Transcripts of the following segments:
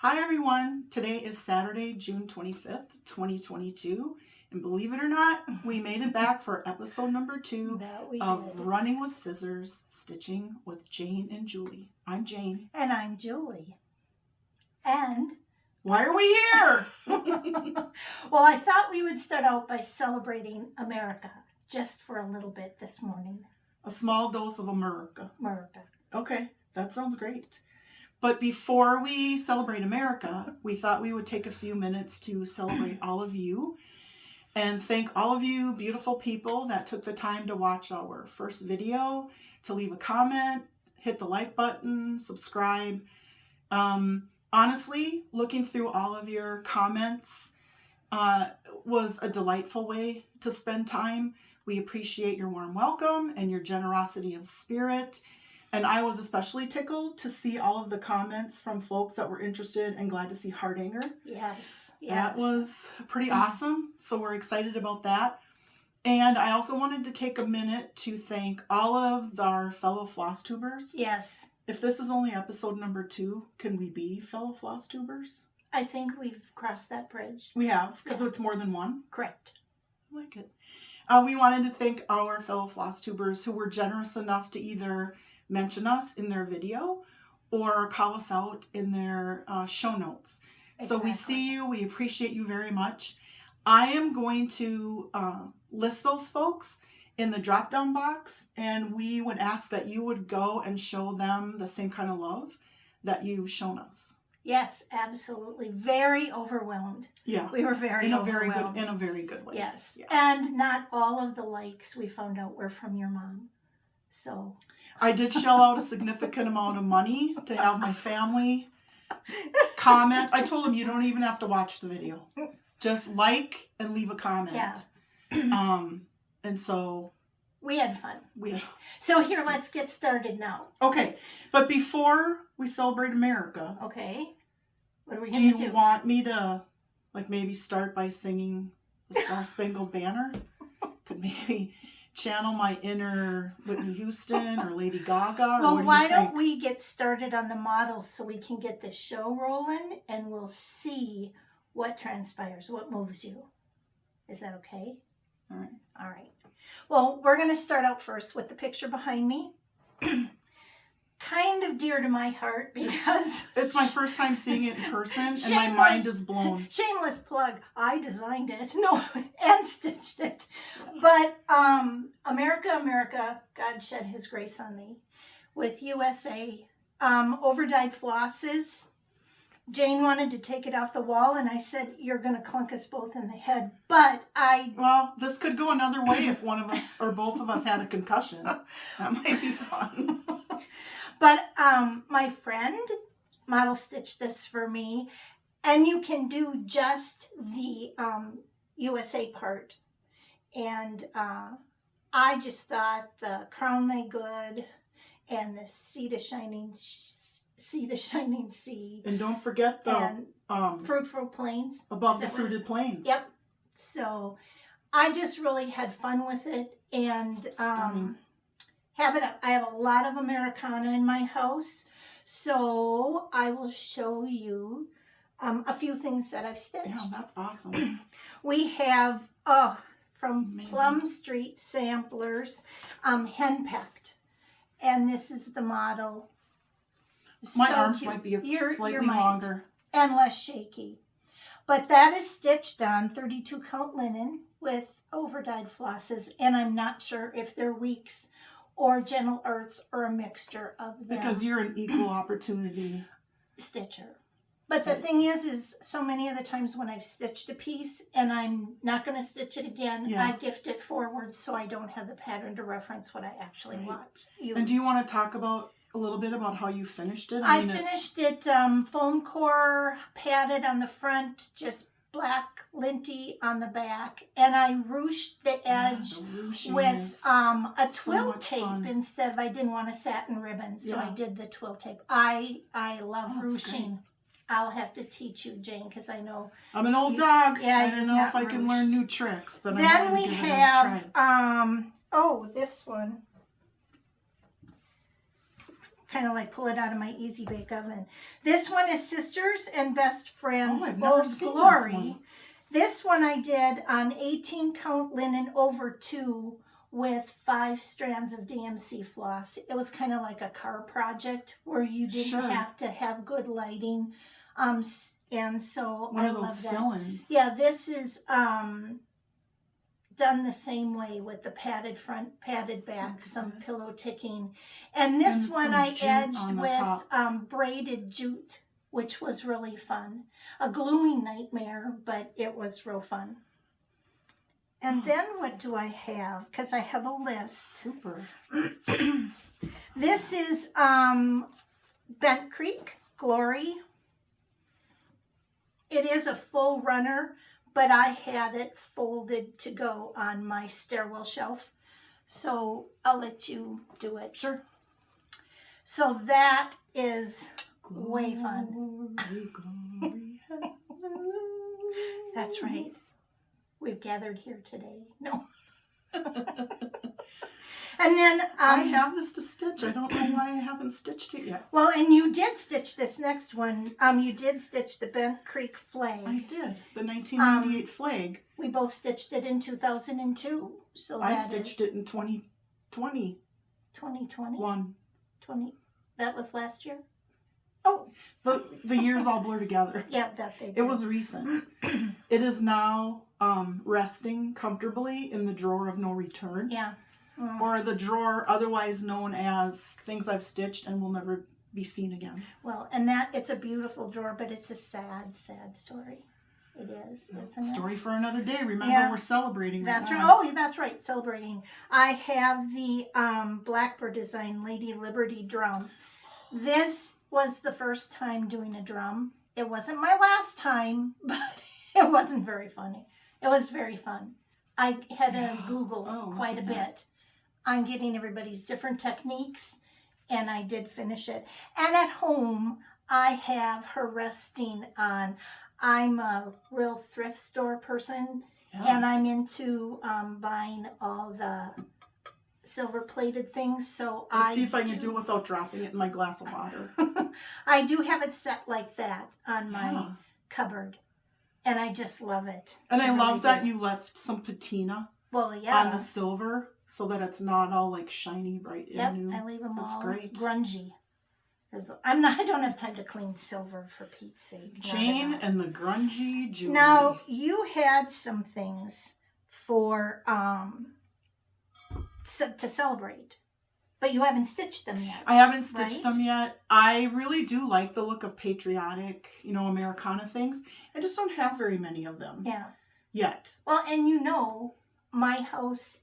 Hi everyone, today is Saturday, June 25th, 2022, and believe it or not, we made it back for episode number 2 of Running with Scissors, Stitching with Jane and Julie. I'm Jane. And I'm Julie. And... why are we here? Well, I thought we would start out by celebrating America, just for a little bit this morning. A small dose of America. America. Okay, that sounds great. But before we celebrate America, we thought we would take a few minutes to celebrate all of you and thank all of you beautiful people that took the time to watch our first video, to leave a comment, hit the like button, subscribe. Honestly, looking through all of your comments was a delightful way to spend time. We appreciate your warm welcome and your generosity of spirit. And I was especially tickled to see all of the comments from folks that were interested and glad to see Heart Anger. Yes. That was pretty awesome. So we're excited about that. And I also wanted to take a minute to thank all of our fellow Flosstubers. Yes. If this is only episode number 2, can we be fellow Flosstubers? I think we've crossed that bridge. We have, because it's more than one. Correct. I like it. We wanted to thank our fellow Flosstubers who were generous enough to either mention us in their video or call us out in their show notes. Exactly. So we see you. We appreciate you very much. I am going to list those folks in the drop-down box, and we would ask that you would go and show them the same kind of love that you've shown us. Yes, absolutely. Very overwhelmed. Yeah. We were very overwhelmed. In a very good way. Yes. Yeah. And not all of the likes we found out were from your mom. So I did shell out a significant amount of money to have my family comment. I told them you don't even have to watch the video. Just like and leave a comment. Yeah. And so we had fun. So here, let's get started now. Okay. But before we celebrate America. Okay. What are we going to do? Do you want me to maybe start by singing the Star Spangled Banner? Could maybe channel my inner Whitney Houston or Lady Gaga? Well, why don't we get started on the models so we can get the show rolling and we'll see what transpires, what moves you. Is that okay? All right. All right. Well, we're going to start out first with the picture behind me. Kind of dear to my heart because it's my first time seeing it in person and my mind is blown. Shameless plug. I designed it. No, and stitched it. But America, God shed his grace on thee. With USA, overdyed flosses. Jane wanted to take it off the wall, and I said, you're going to clunk us both in the head. But well, this could go another way if one of us or both of us had a concussion. That might be fun. But my friend model stitched this for me, and you can do just the USA part. And I just thought the crown lay good, and the sea to shining sea. And don't forget the fruitful plains. Above the fruited plains. Yep. So I just really had fun with it, and stunning. I have a lot of Americana in my house, so I will show you a few things that I've stitched. Yeah, that's awesome. We have from Amazing. Plum Street Samplers, henpecked, and this is the model. My so arms cute. might be slightly might. longer And less shaky. But that is stitched on 32 count linen with overdyed flosses, and I'm not sure if they're weeks or gentle arts or a mixture of them. Because you're an equal opportunity stitcher. But the thing is so many of the times when I've stitched a piece and I'm not going to stitch it again, I gift it forward so I don't have the pattern to reference what I actually used. And do you want to talk a little bit about how you finished it? I finished it foam core, padded on the front, just black linty on the back, and I ruched the edge with a twill tape instead of, I didn't want a satin ribbon, so I did the twill tape. I love ruching. I'll have to teach you, Jane, because I know I'm an old dog. Yeah, I don't know if I can learn new tricks, but then we have this one. kind of like pull it out of my Easy Bake Oven. This one is Sisters and Best Friends I've never Old seen Glory. This one I did on 18 count linen over 2 with 5 strands of DMC floss. It was kind of like a car project where you didn't have to have good lighting. And so one of those fill-ins. Yeah, this is done the same way with the padded front, padded back, some pillow ticking. And this one I edged with braided jute, which was really fun. A gluing nightmare, but it was real fun. And then what do I have? Because I have a list. Super. This is Bent Creek Glory. It is a full runner, but I had it folded to go on my stairwell shelf. So I'll let you do it. Sure. So that is way fun. Glory, That's right. We've gathered here today. No. And then I have this to stitch. I don't know why I haven't stitched it yet. Well, and you did stitch this next one. You did stitch the Bent Creek flag. I did. The 1998 flag. We both stitched it in 2002. So I stitched it in 2020. 2020? That was last year? Oh, the years all blur together. Yeah, that they did. It was recent. It is now resting comfortably in the drawer of no return. Yeah. Or the drawer otherwise known as things I've stitched and will never be seen again. Well, and it's a beautiful drawer, but it's a sad, sad story. It is, isn't it? Story for another day. Remember, we're celebrating right That's now. right. Oh, that's right. Celebrating. I have the Blackbird design Lady Liberty drum. This was the first time doing a drum. It wasn't my last time, but it wasn't very funny. It was very fun. I had to Google quite a bit on getting everybody's different techniques, and I did finish it. And at home, I have her resting on, I'm a real thrift store person, and I'm into buying all the silver-plated things, so Let's see if I can do it without dropping it in my glass of water. I do have it set like that on my cupboard, and I just love it. And I love that you left some patina on the silver so that it's not all like shiny bright and new. I leave them That's all great. grungy. Because I don't have time to clean silver, for Pete's sake. Jane and the grungy Jubilee. Now, you had some things for to celebrate, but you haven't stitched them yet. I haven't stitched them yet. I really do like the look of patriotic, Americana things. I just don't have very many of them. Yeah. Yet. Well, and my house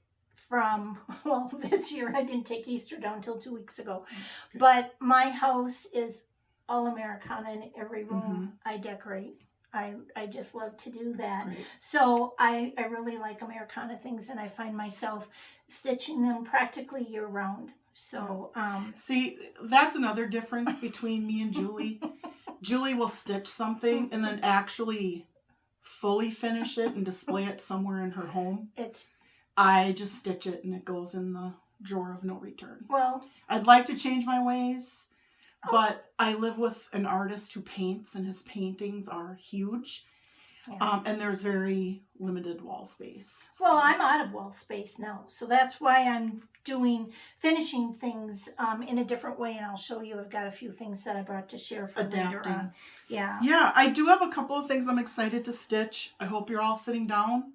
this year, I didn't take Easter down until 2 weeks ago, but my house is all Americana in every room I decorate. I just love to do that. So I really like Americana things, and I find myself stitching them practically year round. So see, that's another difference between me and Julie. Julie will stitch something and then actually fully finish it and display it somewhere in her home. I just stitch it and it goes in the drawer of no return. Well, I'd like to change my ways, but I live with an artist who paints, and his paintings are huge. Yeah. And there's very limited wall space. So. Well, I'm out of wall space now, so that's why I'm finishing things in a different way, and I'll show you. I've got a few things that I brought to share for later on. Yeah. Yeah, I do have a couple of things I'm excited to stitch. I hope you're all sitting down.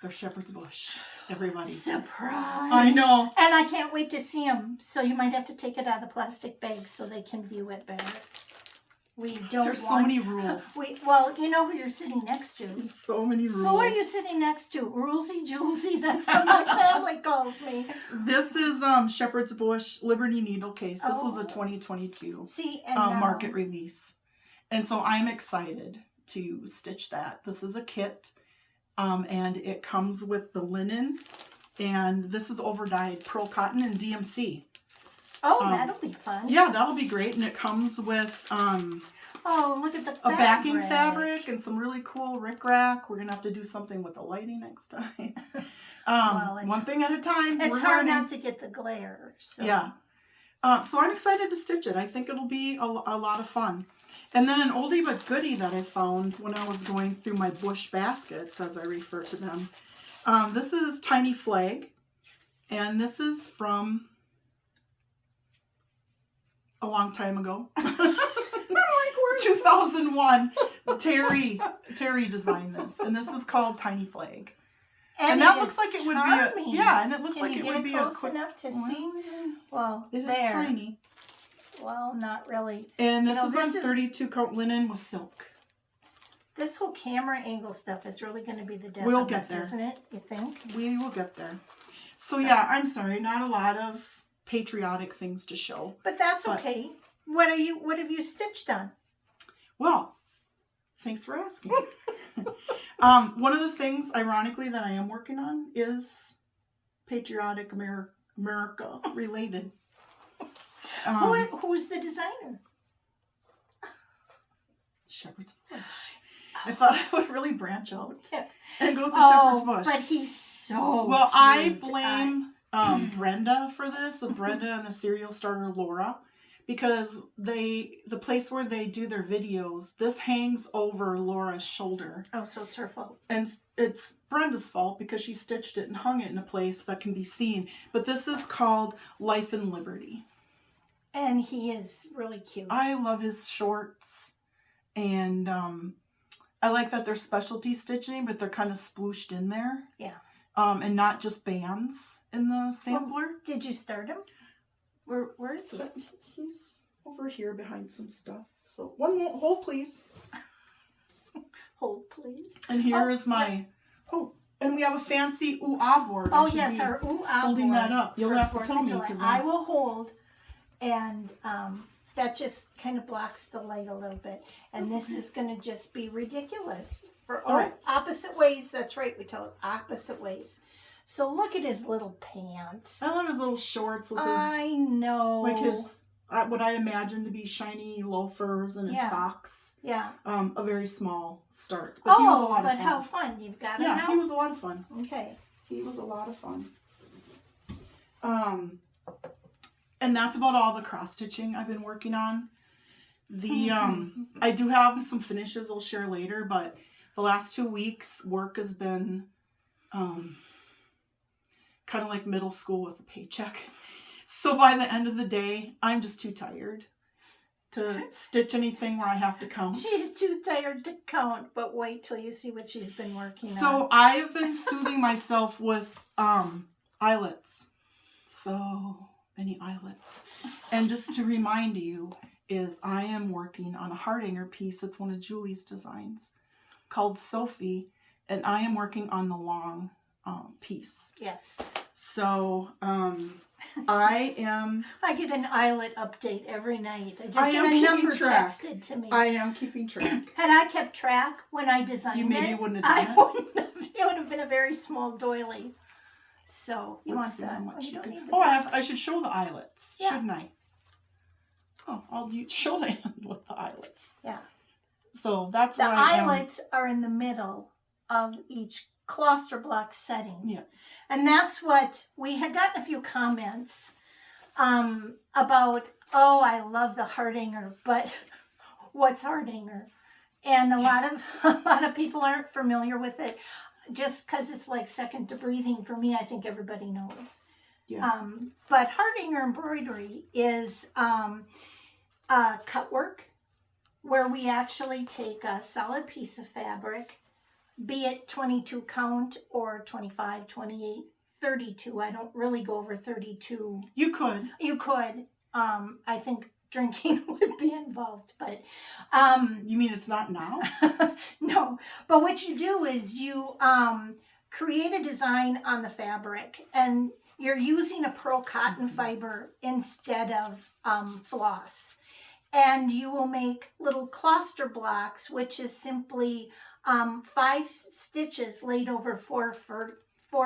They're shepherd's bush, everybody. Surprise! I know. And I can't wait to see them. So you might have to take it out of the plastic bag so they can view it better. There's so many rules. Well, you know who you're sitting next to. There's so many rules. Who are you sitting next to? Rulesy Julesy? That's what my family calls me. This is Shepherd's Bush Liberty Needle Case. This was a 2022 market release. And so I'm excited to stitch that. This is a kit. And it comes with the linen, and this is over-dyed pearl cotton and DMC. Oh, that'll be fun. Yeah, that'll be great. And it comes with look at the fabric. A backing fabric and some really cool rickrack. We're gonna have to do something with the lighting next time. One thing at a time. It's hard not to get the glare. So. Yeah. So I'm excited to stitch it. I think it'll be a lot of fun. And then an oldie but goodie that I found when I was going through my bush baskets, as I refer to them. This is Tiny Flag. And this is from a long time ago. 2001. Terry designed this. And this is called Tiny Flag. And that looks like it would be and it looks like it would be close enough to see. Well, it is tiny. Well, not really. And this is on 32 count linen with silk. This whole camera angle stuff is really going to be the death We'll of get us, there. Isn't it? You think? We will get there. So yeah, I'm sorry, not a lot of patriotic things to show. But that's okay. What have you stitched on? Well, thanks for asking. One of the things, ironically, that I am working on is patriotic America related. Who's the designer? Shepherd's Bush. I thought I would really branch out and go with the Shepherd's Bush. But he's so well. Cute. I blame Brenda for this, with Brenda and the serial starter Laura, because the place where they do their videos, this hangs over Laura's shoulder. Oh, so it's her fault. And it's Brenda's fault because she stitched it and hung it in a place that can be seen. But this is called Life and Liberty. And he is really cute. I love his shorts. And I like that they're specialty stitching, but they're kind of splooshed in there. Yeah. And not just bands in the sampler. Well, did you start him? Where is he? He's over here behind some stuff. So one more hold, please. Hold, please. And here is my and we have a fancy ooh-ah board. Oh yes, our ooh-ah holding board that up. You'll have to tell me because I will hold, and that just kind of blocks the light a little bit. And this is going to just be ridiculous for opposite ways. That's right, we told opposite ways. So look at his little pants. I love his little shorts with his. I know. Like his what I imagine to be shiny loafers and his socks. Yeah. A very small start. But he was a lot of fun. How fun. You've got it now? Yeah, he was a lot of fun. Okay. He was a lot of fun. And that's about all the cross stitching I've been working on. The I do have some finishes I'll share later, but the last 2 weeks work has been kind of like middle school with a paycheck. So by the end of the day, I'm just too tired to stitch anything where I have to count. She's too tired to count, but wait till you see what she's been working on. So I've been soothing myself with eyelets. So many eyelets. And just to remind you is I am working on a heart hanger piece. It's one of Julie's designs called Sophie. And I am working on the long piece. Yes. So I get an eyelet update every night. I just get a number texted to me. I am keeping track. Had I kept track when I designed you maybe it, wouldn't have done it. It would have been a very small doily. So you Let's want see that? how much you don't need oh, I should show the eyelets, shouldn't I? Oh, I'll show the end with the eyelets. Yeah. So that's the what eyelets are in the middle of each cluster block setting. Yeah. And that's what we had gotten a few comments about, oh, I love the heart hanger, but what's heart hanger? And a lot of people aren't familiar with it. Just because it's like second to breathing for me, I think everybody knows. Yeah. But heart hanger embroidery is cut work where we actually take a solid piece of fabric, be it 22 count or 25, 28, 32. I don't really go over 32. You could. You could. I think drinking would be involved, but you mean it's not now? No, but what you do is you create a design on the fabric, and you're using a pearl cotton fiber instead of floss, and you will make little cluster blocks, which is simply 5 stitches laid over 4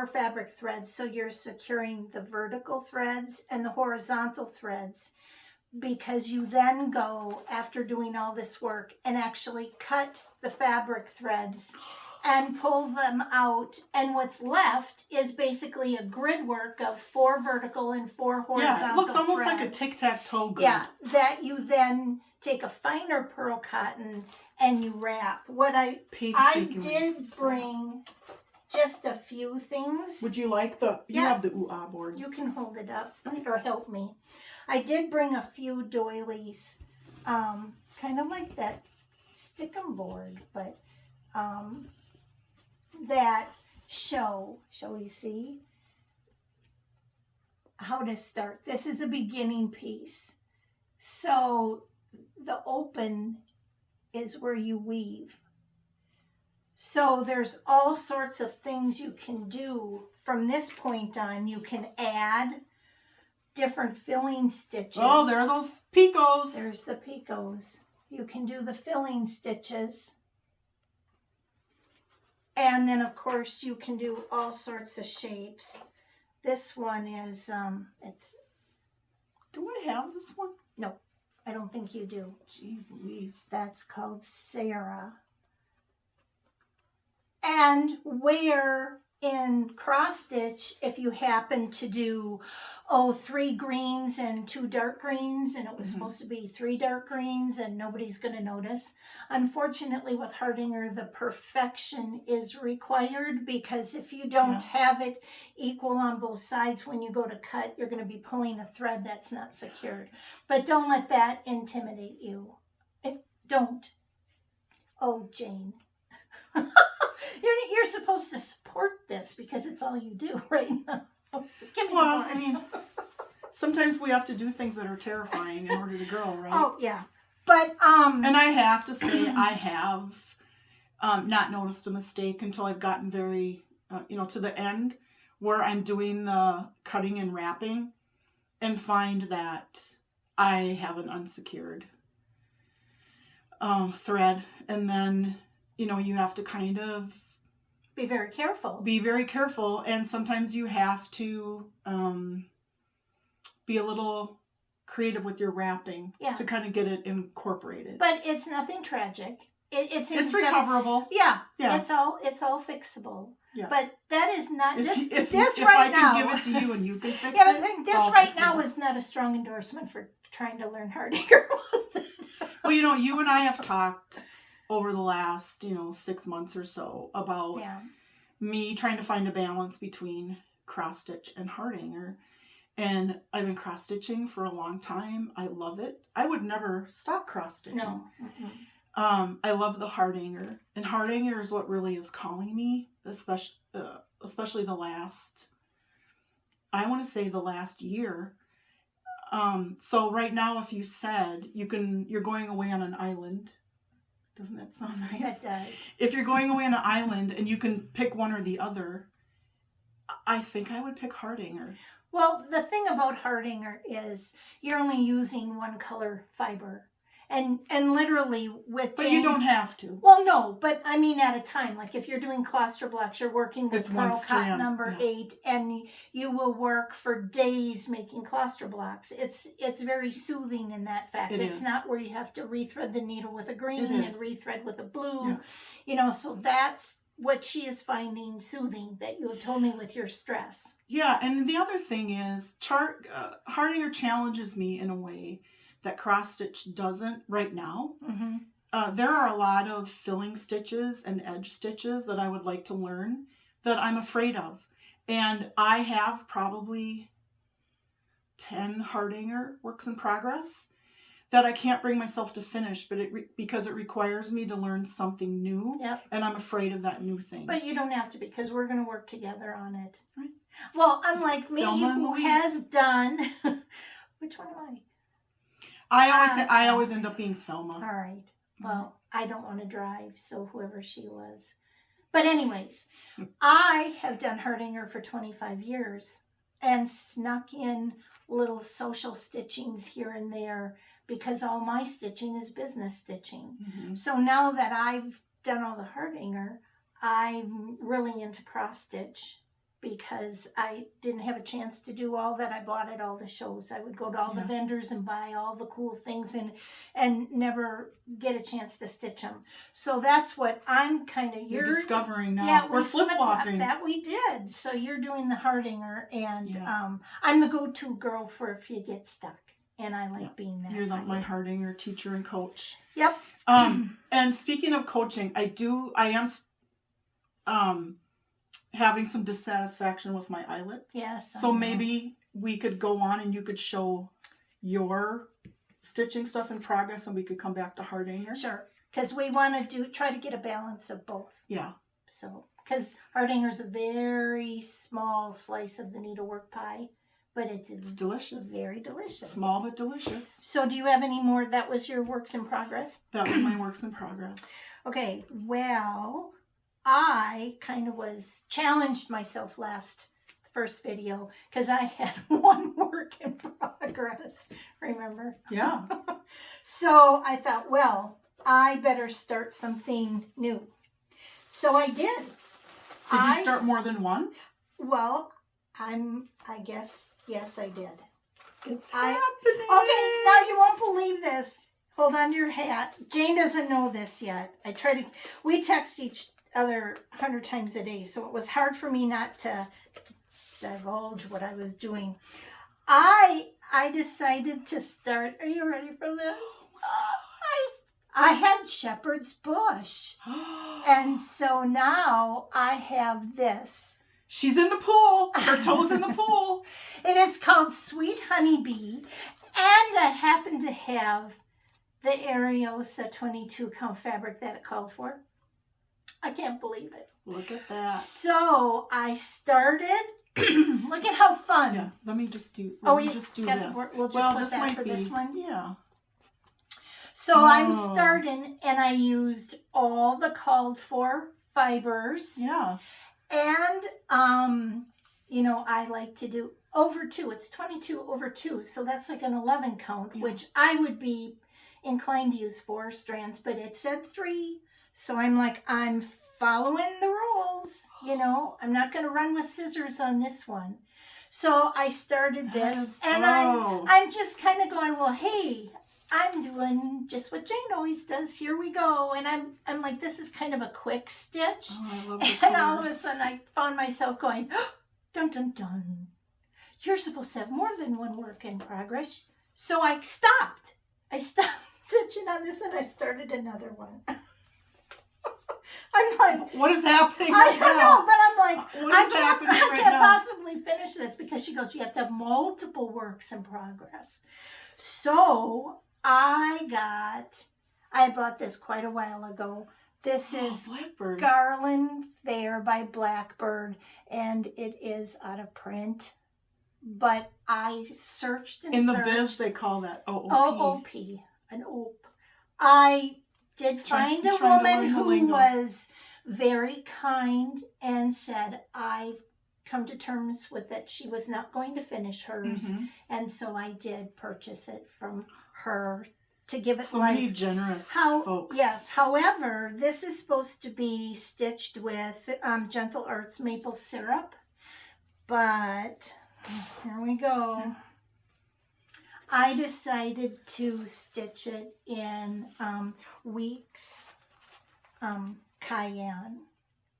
fabric threads. So you're securing the vertical threads and the horizontal threads, because you then go, after doing all this work, and actually cut the fabric threads and pull them out. And what's left is basically a grid work of 4 vertical and 4 horizontal Yeah, it looks almost threads. like a tic-tac-toe grid. Yeah, that you then take a finer pearl cotton and you wrap. What I did bring just a few things. Would you like you have the ooh-ah board. You can hold it up or help me. I did bring a few doilies, kind of like that stick-em board, but that shall we see how to start. This is a beginning piece. So the open is where you weave. So there's all sorts of things you can do from this point on. You can add different filling stitches. Oh, there are those picots. There's the picots. You can do the filling stitches. And then, of course, you can do all sorts of shapes. This one is, Do I have this one? No, I don't think you do. Jeez Louise. That's called Sarah. And where in cross stitch, if you happen to do 3 greens and 2 dark greens, and it was supposed to be 3 dark greens and nobody's going to notice. Unfortunately, with Hardinger, the perfection is required, because if you don't have it equal on both sides, when you go to cut, you're going to be pulling a thread that's not secured. But don't let that intimidate you. Don't. Oh, Jane. You're supposed to support this because it's all you do right now. So give me well, I mean, sometimes we have to do things that are terrifying in order to grow, right? Oh, yeah. But, and I have to say, I have not noticed a mistake until I've gotten very, to the end where I'm doing the cutting and wrapping and find that I have an unsecured thread. And then, you have to kind of be very careful. Be very careful, and sometimes you have to be a little creative with your wrapping to kind of get it incorporated. But it's nothing tragic. It's recoverable. Yeah. It's all fixable. Yeah. But that is not if right now. I can give it to you and you can fix it. Yeah, but this right now is not a strong endorsement for trying to learn Hardinger, was it? Well, you and I have talked over the last, 6 months or so about me trying to find a balance between cross stitch and Hardinger. And I've been cross stitching for a long time. I love it. I would never stop cross stitching. No. I love the Hardinger. And Hardinger is what really is calling me, especially the last, I want to say the last year. So right now, if you said you're going away on an island, doesn't that sound nice? That does. If you're going away on an island and you can pick one or the other, I think I would pick Hardinger. Well, the thing about Hardinger is you're only using one color fiber. And literally with But you don't have to. Well, no, but I mean at a time. Like if you're doing cluster blocks, you're working with pearl cotton number 8, and you will work for days making cluster blocks. It's very soothing in that fact. It's not where you have to rethread the needle with a green and rethread with a blue. Yeah. So that's what she is finding soothing, that you have told me with your stress. Yeah, and the other thing is Hardinger challenges me in a way that cross stitch doesn't right now. There are a lot of filling stitches and edge stitches that I would like to learn that I'm afraid of. And I have probably 10 Hardinger works in progress that I can't bring myself to finish, but because it requires me to learn something new. Yep. And I'm afraid of that new thing. But you don't have to, because we're going to work together on it. Right. Well, unlike me, who has done... Which one am I? I always end up being Thelma. All right. Well, I don't want to drive, so whoever she was. But anyways, I have done Hardinger for 25 years and snuck in little social stitchings here and there, because all my stitching is business stitching. So now that I've done all the Hardinger, I'm really into cross stitch, because I didn't have a chance to do all that I bought at all the shows. I would go to all the vendors and buy all the cool things and never get a chance to stitch them. So that's what I'm kind of... You're discovering now. Yeah, we're flip-flopping. That we did. So you're doing the Hardinger, and I'm the go-to girl for if you get stuck. And I like being that. You're my Hardinger teacher and coach. Yep. And speaking of coaching, I am having some dissatisfaction with my eyelets. Yes. So maybe we could go on and you could show your stitching stuff in progress and we could come back to Hardinger. Sure. Because we want to try to get a balance of both. Yeah. So, because Hardinger's a very small slice of the needlework pie, but it's delicious. Very delicious. Small but delicious. So do you have any more? That was your works in progress? That was my works in progress. Okay. Well, I kind of challenged myself first video because I had one work in progress. Remember? Yeah. So I thought, well, I better start something new. So I did. Did you start more than one? Well, I guess, yes, I did. It's happening. Okay, now you won't believe this. Hold on to your hat. Jane doesn't know this yet. We text each other 100 times a day, so it was hard for me not to divulge what I was doing. I decided to start. Are you ready for this? I had shepherd's bush, and so now I have this. She's in the pool. Her toes in the pool. It is called Sweet Honeybee, and I happen to have the Ariosa 22 count fabric that it called for. I can't believe it. Look at that. So I started. Look at how fun. Yeah. Let me just do this. We'll just put that for this one. Yeah. So I'm starting, and I used all the called for fibers. Yeah. And I like to do over 2. It's 22 over 2, so that's like an 11 count, which I would be inclined to use 4 strands, but it said 3. So I'm following the rules, I'm not going to run with scissors on this one. So I started this, and I'm just kind of going, well, hey, I'm doing just what Jane always does. Here we go. And I'm like, this is kind of a quick stitch. Oh, I love this. And all of a sudden I found myself going, oh, dun, dun, dun. You're supposed to have more than one work in progress. So I stopped. I stopped stitching on this and I started another one. I'm like, what is happening I don't know, but I'm like, I can't possibly finish this, because she goes, you have to have multiple works in progress. So I bought this quite a while ago. This is Blackbird. Garland Flair by Blackbird, and it is out of print. But I searched and searched. In the biz, they call that OOP. OOP, an OOP. I did find a woman who was very kind and said, I've come to terms with that she was not going to finish hers. Mm-hmm. And so I did purchase it from her to give it life. So many generous folks. Yes. However, this is supposed to be stitched with Gentle Arts maple syrup. But here we go. I decided to stitch it in Weeks Cayenne,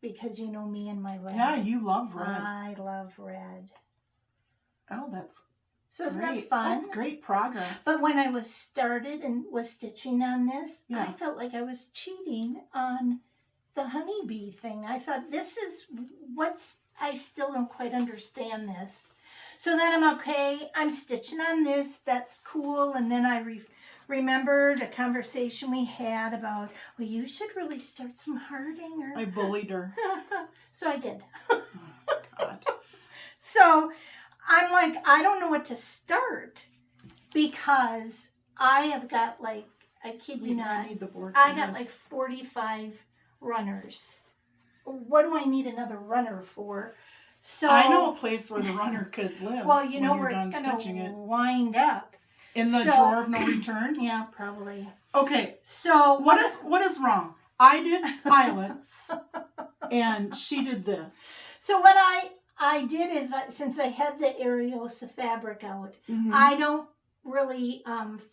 because you know me and my red. Yeah, you love red. I love red. Oh, that's so isn't that fun? That's great progress. But when I was started and was stitching on this, I felt like I was cheating on the honeybee thing. I thought, this is I still don't quite understand this. So then I'm stitching on this, that's cool. And then I remembered a conversation we had about, well, you should really start some Hardinger. I bullied her. So I did. Oh, God. So I'm like, I don't know what to start, because I have got I kid you not, I need the board. I got 45 runners. What do I need another runner for? So I know a place where the runner could live. Well, you know where it's going to wind up. In the drawer of no return? Yeah, probably. Okay. So what is wrong? I did eyelets and she did this. So what I did is, since I had the Ariosa fabric out, Mm-hmm. I don't really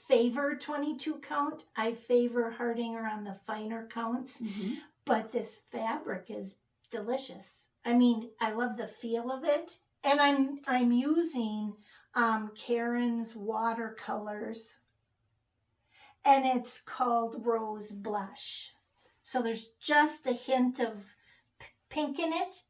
favor 22 count. I favor Hardinger on the finer counts. Mm-hmm. But this fabric is delicious. I mean, I love the feel of it. And I'm using Karen's watercolors. And it's called Rose Blush. So there's just a hint of pink in it.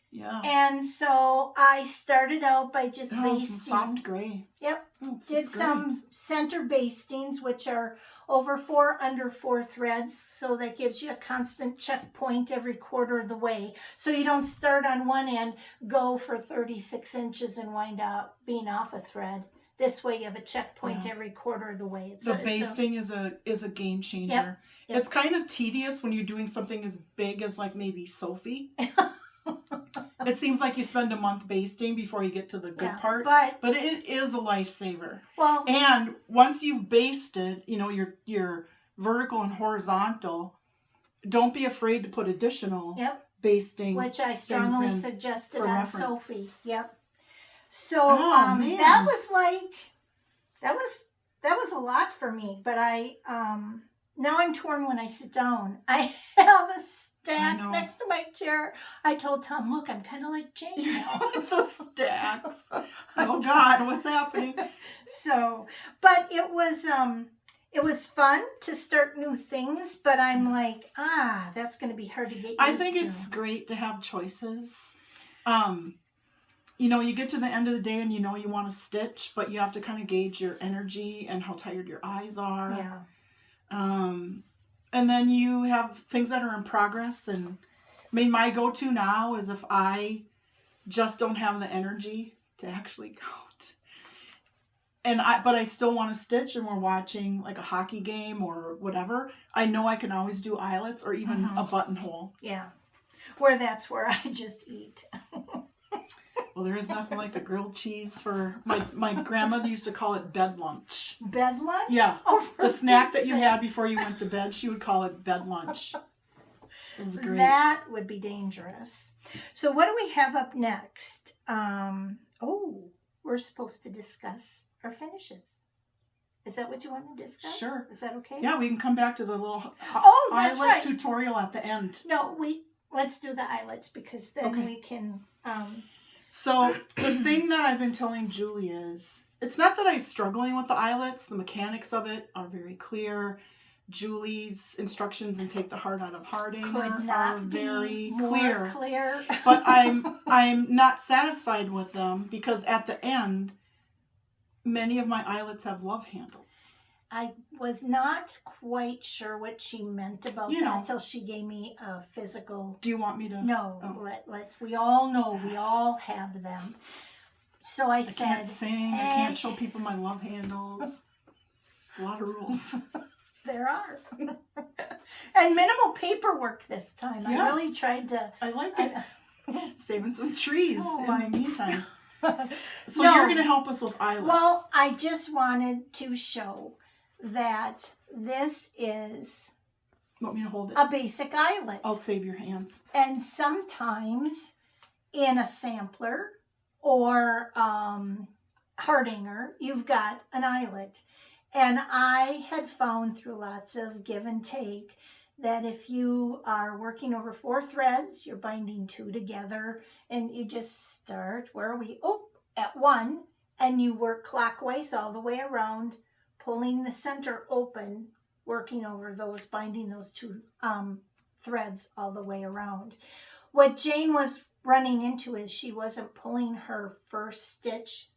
Yeah. And so I started out by just It's basting. soft gray. Yep. Oh, this Did is great. some center bastings, which are over 4, under 4 threads. So that gives you a constant checkpoint every quarter of the way. So you don't start on one end, go for 36 inches and wind up being off a thread. This way you have a checkpoint every quarter of the way. The basting is a game changer. Yep. It's kind of tedious when you're doing something as big as like maybe Sophie. It seems like you spend a month basting before you get to the good part. But it is a lifesaver. Well, and once you've basted, your vertical and horizontal, don't be afraid to put additional basting. Which I strongly suggested on reference. Sophie. Yep. So that was a lot for me, but now I'm torn when I sit down. I have a stack next to my chair. I told Tom, look, I'm kind of like Jane now. The stacks. Oh God, what's happening? So, but it was fun to start new things, but I'm like, that's going to be hard to get used to. I think it's great to have choices. You get to the end of the day and you want to stitch, but you have to kind of gauge your energy and how tired your eyes are. Yeah. And then you have things that are in progress. And my go-to now is if I just don't have the energy to actually count. But I still want to stitch and we're watching like a hockey game or whatever. I know I can always do eyelets or even a buttonhole. Yeah. That's where I just eat. Well, there is nothing like the grilled cheese for my grandmother used to call it bed lunch. Bed lunch? Yeah. Oh, the snack that you had before you went to bed, she would call it bed lunch. It was great. That would be dangerous. So what do we have up next? We're supposed to discuss our finishes. Is that what you want to discuss? Sure. Is that okay? Yeah, we can come back to the little that's eyelet right. tutorial at the end. No, let's do the eyelets because then we can... So the thing that I've been telling Julie is, it's not that I'm struggling with the eyelets. The mechanics of it are very clear. Julie's instructions in Take the Heart Out of Hardinger are very clear. But I'm not satisfied with them because at the end, many of my eyelets have love handles. I was not quite sure what she meant about that until she gave me a physical... Do you want me to... No, let's... We all know, we all have them. So I said... I can't sing, I can't show people my love handles. It's a lot of rules. There are. And minimal paperwork this time. Yeah. I really tried to... I like it. Saving some trees in the meantime. So you're going to help us with eyelets. Well, I just wanted to show that this is Want me to hold it? A basic eyelet. I'll save your hands. And sometimes in a sampler or Hardinger, you've got an eyelet. And I had found through lots of give and take that if you are working over 4 threads, you're binding 2 together, and you just start, where are we? Oh, at 1, and you work clockwise all the way around, pulling the center open, working over those, binding those 2 threads all the way around. What Jane was running into is she wasn't pulling her first stitch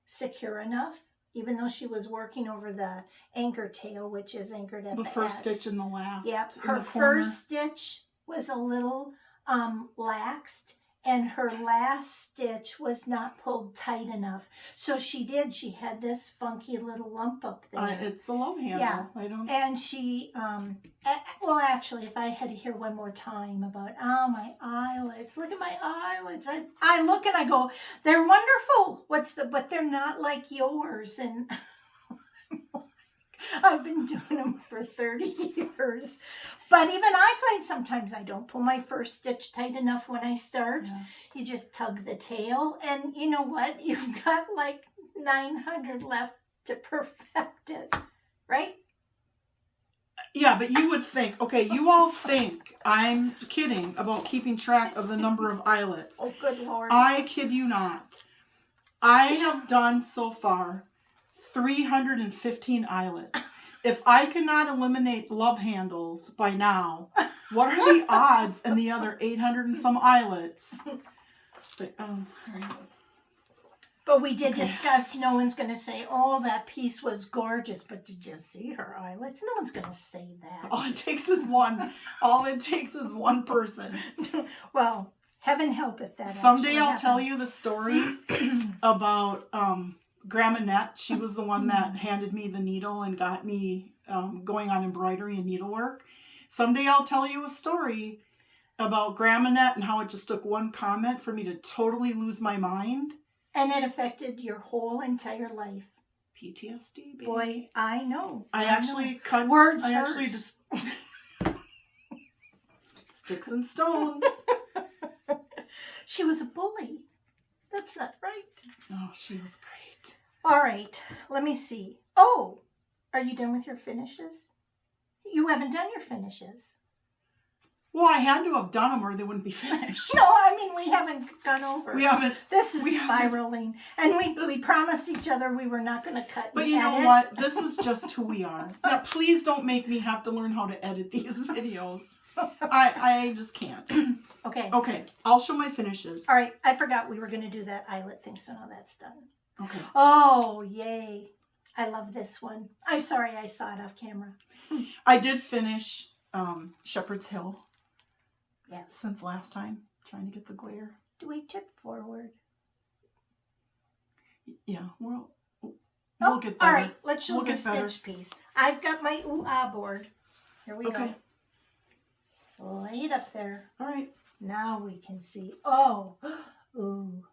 secure enough, even though she was working over the anchor tail, which is anchored at the first X. stitch and the last. Yep, her first stitch was a little laxed, and her last stitch was not pulled tight enough. So she had this funky little lump up there. It's a love handle. Yeah, I don't. And she, well, actually, if I had to hear one more time about, my eyelets, look at my eyelets. I look and I go, they're wonderful. But they're not like yours. And I've been doing them for 30 years. But even I find sometimes I don't pull my first stitch tight enough when I start. Yeah. You just tug the tail, and you know what? You've got like 900 left to perfect it, right? Yeah, but you would think, okay, you all think I'm kidding about keeping track of the number of eyelets. Oh, good Lord. I kid you not. I have done so far 315 eyelets. If I cannot eliminate love handles by now, what are the odds in the other 800 and some eyelets? But, all right. But we did discuss, no one's going to say, oh, that piece was gorgeous, but did you see her eyelets? No one's going to say that. All it takes is one. All it takes is one person. Well, heaven help if that Someday I'll happens. tell you the story about Grandma Net. She was the one that handed me the needle and got me going on embroidery and needlework. Someday I'll tell you a story about Grandma Net and how it just took one comment for me to totally lose my mind. And it affected your whole entire life. PTSD, baby. Boy, I know. I actually cut words. I hurt. actually just sticks and stones. She was a bully. That's not right. Oh, she was great. All right, let me see. Oh, are you done with your finishes? You haven't done your finishes. Well, I had to have done them or they wouldn't be finished. No, I mean, we haven't gone over. We haven't. This is spiraling. And we promised each other we were not going to cut But and you know edit. what? This is just who we are. Now, please don't make me have to learn how to edit these videos. I just can't. Okay. Okay, I'll show my finishes. All right, I forgot we were going to do that eyelet thing, so now that's done. Okay. Oh, yay. I love this one. I'm sorry I saw it off camera. I did finish Shepherd's Hill. Yes. Since last time, trying to get the glare. Do we tip forward? Yeah, we'll get better. All right, let's show We'll the get better. stitch piece. I've got my ooh-ah board. Here we Okay. go. Lay it up there. All right. Now we can see. Oh, ooh.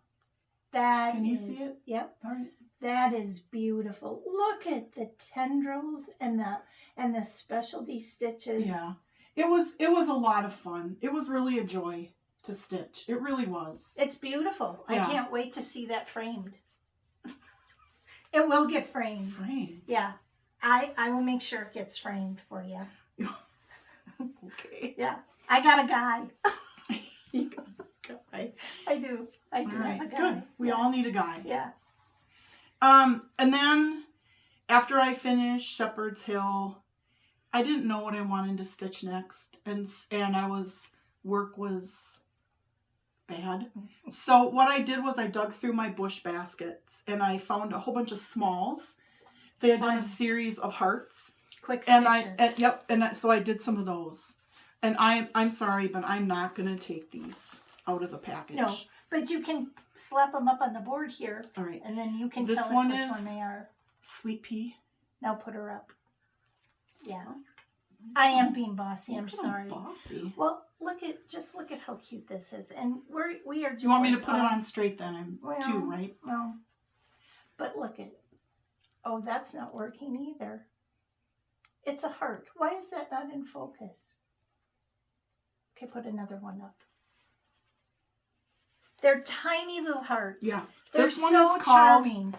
That Can you is- see it? Yep. All right. That is beautiful. Look at the tendrils and the specialty stitches. Yeah. It was a lot of fun. It was really a joy to stitch. It really was. It's beautiful. Yeah. I can't wait to see that framed. It will get framed. Framed. Yeah. I will make sure it gets framed for you. Okay. Yeah. I got a guy. You got a guy. I do. I do All right. have a guy. Good. We all need a guy. Yeah. And then after I finished Shepherd's Hill, I didn't know what I wanted to stitch next, and work was bad. So what I did was I dug through my bush baskets and I found a whole bunch of smalls. They had done a series of hearts. Quick And stitches. so I did some of those. And I'm sorry, but I'm not going to take these out of the package. No, but you can slap them up on the board here, All right. and then you can This tell us one which is- one they are. Sweet pea. Now put her up. Yeah. I am being bossy. I'm Look at sorry. how bossy. Well, look at how cute this is, and we are just. You want me to like, put it on straight then? I'm well, two, right? No, but look at. Oh, that's not working either. It's a heart. Why is that not in focus? Okay, put another one up. They're tiny little hearts. Yeah. They're This one so is called charming.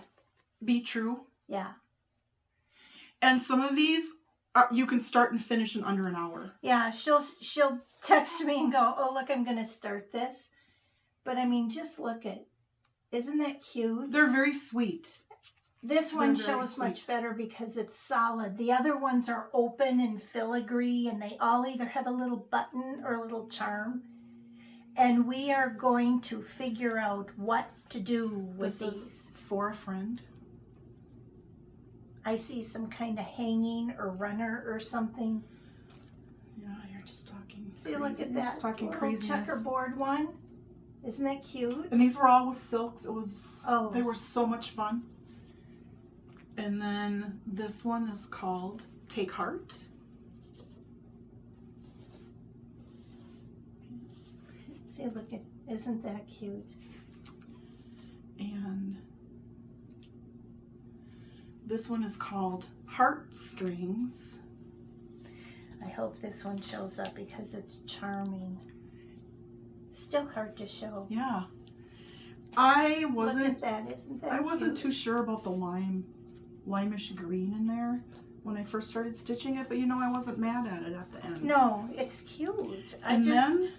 Be True. Yeah. And some of these you can start and finish in under an hour. Yeah, she'll text me and go, oh, look, I'm going to start this. But, I mean, just look at, isn't that cute? They're very sweet. This one They're very shows sweet. much better because it's solid. The other ones are open and filigree, and they all either have a little button or a little charm. And we are going to figure out what to do with This these. is for a friend. I see some kind of hanging or runner or something. Yeah, you're just talking. See, look at You're that just talking little craziness. checkerboard one. Isn't that cute? And these were all with silks. Oh. They were so much fun. And then this one is called Take Heart. See, look at, isn't that cute? And this one is called Heartstrings. I hope this one shows up because it's charming. Still hard to show. Yeah. I Look at that, isn't that I wasn't cute? too sure about the limeish green in there when I first started stitching it, but you know, I wasn't mad at it at the end. No, it's cute. Then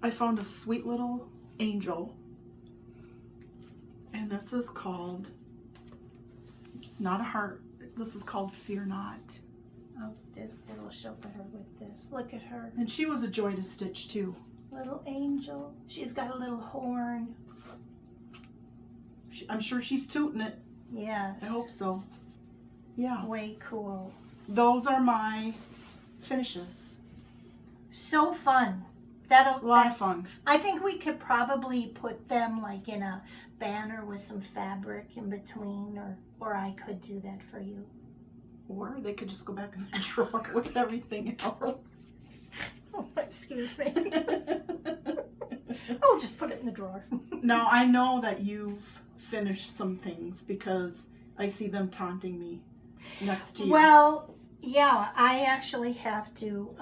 I found a sweet little angel, and this is called, not a heart, this is called Fear Not. Oh, it'll show better with this. Look at her. And she was a joy to stitch too. Little angel. She's got a little horn. I'm sure she's tooting it. Yes. I hope so. Yeah. Way cool. Those are my finishes. So fun. A lot of fun. I think we could probably put them like in a banner with some fabric in between, or I could do that for you. Or they could just go back in the drawer with everything else. Oh, excuse me. Oh, just put it in the drawer. Now, I know that you've finished some things because I see them taunting me next to you. Well, yeah, I actually have to,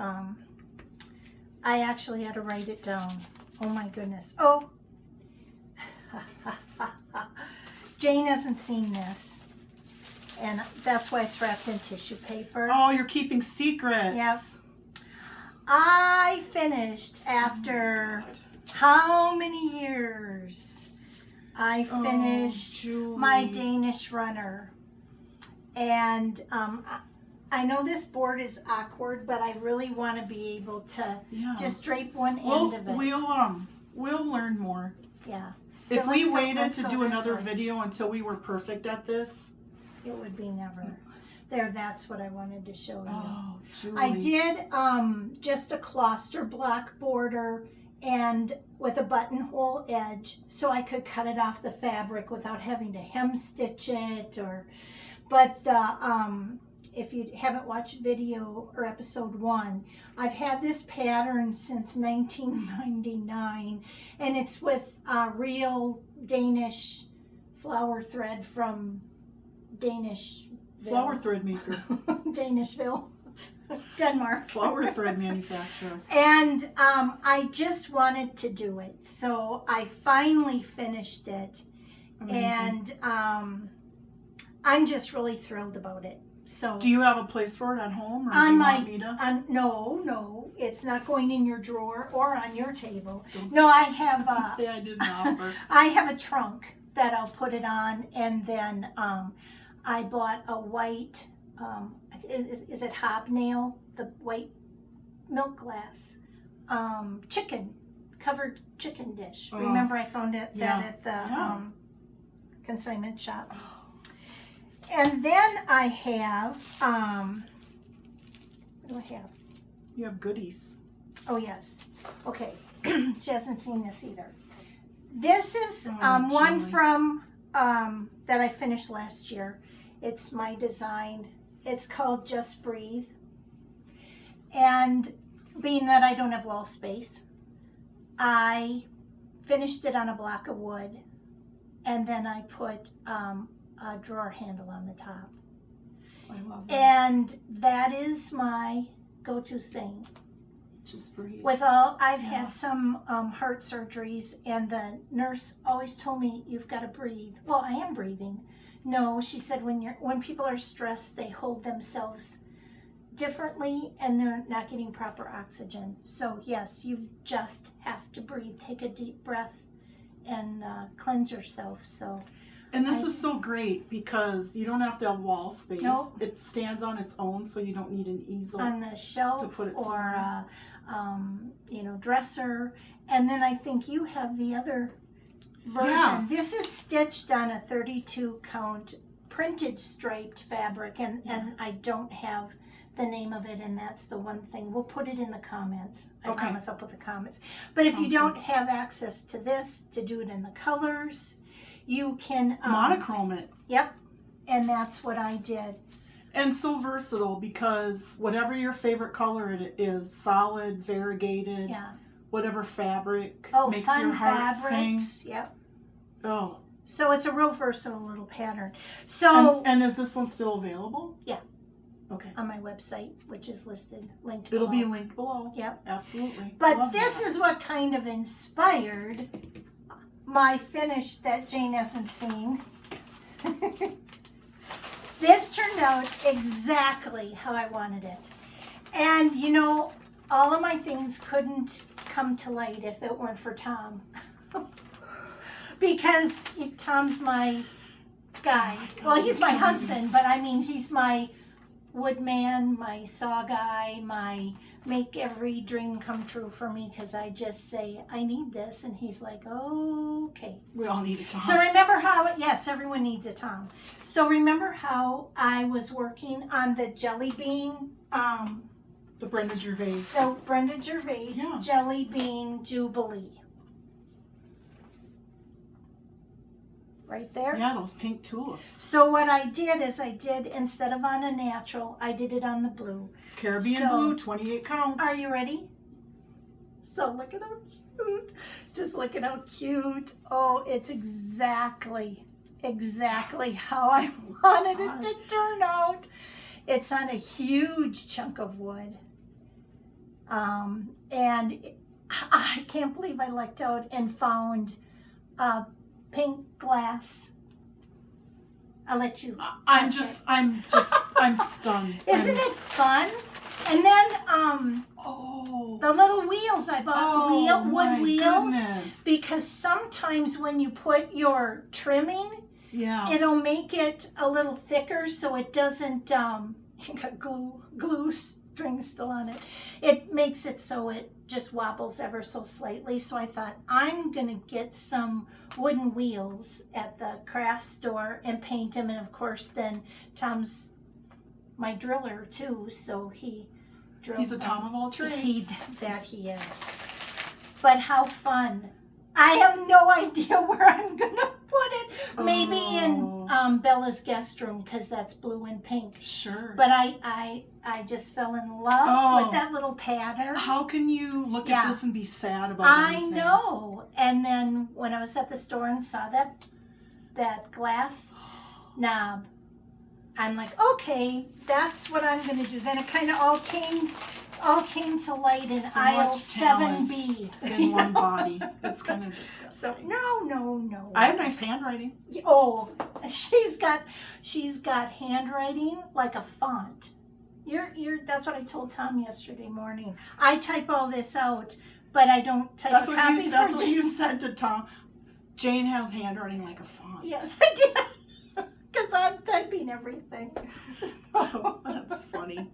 I actually had to write it down. Oh my goodness. Oh, Jane hasn't seen this, and that's why it's wrapped in tissue paper. Oh, you're keeping secrets. Yep. I finished after how many years? I finished my Danish runner. And I know this board is awkward, but I really want to be able to just drape one end of it. We'll learn more. Yeah. If we waited to do another video until we were perfect at this, it would be never. There, that's what I wanted to show you. Oh, Julie. I did just a cluster block border and with a buttonhole edge, so I could cut it off the fabric without having to hem stitch it. But the if you haven't watched video or episode 1, I've had this pattern since 1999, and it's with real Danish flower thread from Danish. Flower thread maker. Danishville, Denmark. Flower thread manufacturer. And I just wanted to do it. So I finally finished it. Amazing. And I'm just really thrilled about it. So do you have a place for it at home? Or on do you my, want me to? No, it's not going in your drawer or on your table. Don't I have don't say I didn't offer. I have a trunk that I'll put it on, and then I bought a white, is it hobnail? The white milk glass, covered chicken dish. Oh, Remember I found that at the consignment shop. And then I have, what do I have? You have goodies. Oh, yes. Okay. She hasn't seen this either. This is one from, that I finished last year. It's my design. It's called Just Breathe. And being that I don't have wall space, I finished it on a block of wood, and then I put a drawer handle on the top. I love that. And that is my go-to thing. Just breathe. I've had some heart surgeries, and the nurse always told me, you've got to breathe. Well, I am breathing. No, she said, when people are stressed, they hold themselves differently, and they're not getting proper oxygen. So yes, you just have to breathe. Take a deep breath and cleanse yourself. And this is so great because you don't have to have wall space. Nope. It stands on its own, so you don't need an easel on the shelf to put it or dresser. And then I think you have the other version. Yeah. This is stitched on a 32 count printed striped fabric, and I don't have the name of it, and that's the one thing. We'll put it in the comments. I promise I'll put the comments. But if you don't have access to this, to do it in the colors, you can monochrome it. Yep. And that's what I did. And so versatile because whatever your favorite color it is, solid, variegated, whatever fabric makes your heart sing. Yep. Oh. So it's a real versatile little pattern. So and is this one still available? Yeah. Okay. on my website, which is linked It'll below. be linked below. Yep. Absolutely. But this is what kind of inspired my finish that Jane hasn't seen. This turned out exactly how I wanted it. And you know, all of my things couldn't come to light if it weren't for Tom. Because Tom's my guy. Well, he's my husband, but I mean, he's my woodman, my saw guy, my make every dream come true for me, because I just say, I need this, and he's like, okay. We all need a Tom. So remember how, yes, everyone needs a Tom. So remember how I was working on the jelly bean, the Brenda Gervais. the Brenda Gervais jelly bean Jubilee. Right there. Yeah, those pink tulips. So what I did is instead of on a natural, I did it on the blue. Caribbean blue, 28 counts. Are you ready? So look at how cute. Just look at how cute. Oh, it's exactly how I wanted it to turn out. It's on a huge chunk of wood. And I can't believe I lucked out and found pink glass. I'll let you. I'm stunned. Isn't it fun? And then the little wheels I bought, wood wheels, because sometimes when you put your trimming, it'll make it a little thicker so it doesn't you got glue string still on it. It makes it so it just wobbles ever so slightly. So I thought, I'm gonna get some wooden wheels at the craft store and paint them. And of course then Tom's my driller too, so he drilled. He's a Tom of all trades. He is. But how fun. I have no idea where I'm gonna put it. Maybe in Bella's guest room, because that's blue and pink. Sure. But I just fell in love with that little pattern. How can you look at this and be sad about I anything? know. And then when I was at the store and saw that glass knob, I'm like, okay, that's what I'm gonna do. Then it kind of all came to light in aisle 7B. In one body. It's kind of disgusting. So no. I have nice handwriting. Oh, she's got handwriting like a font. That's what I told Tom yesterday morning. I type all this out, but I don't type a copy for That's what you said to Tom. Jane has handwriting like a font. Yes, I did. Because I'm typing everything. Oh, that's funny.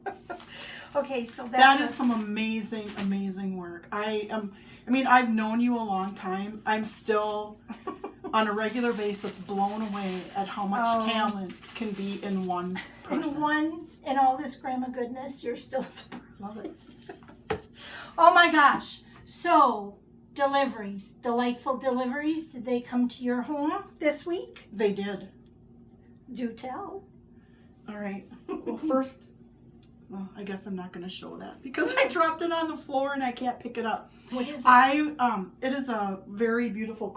Okay, so that is some amazing work. I've known you a long time. I'm still on a regular basis blown away at how much talent can be in one person. In all this grandma goodness, you're still surprised. Oh my gosh. So, deliveries, delightful deliveries. Did they come to your home this week? They did. Do tell. All right. Well, first, I guess I'm not going to show that because I dropped it on the floor and I can't pick it up. What is it? It is a very beautiful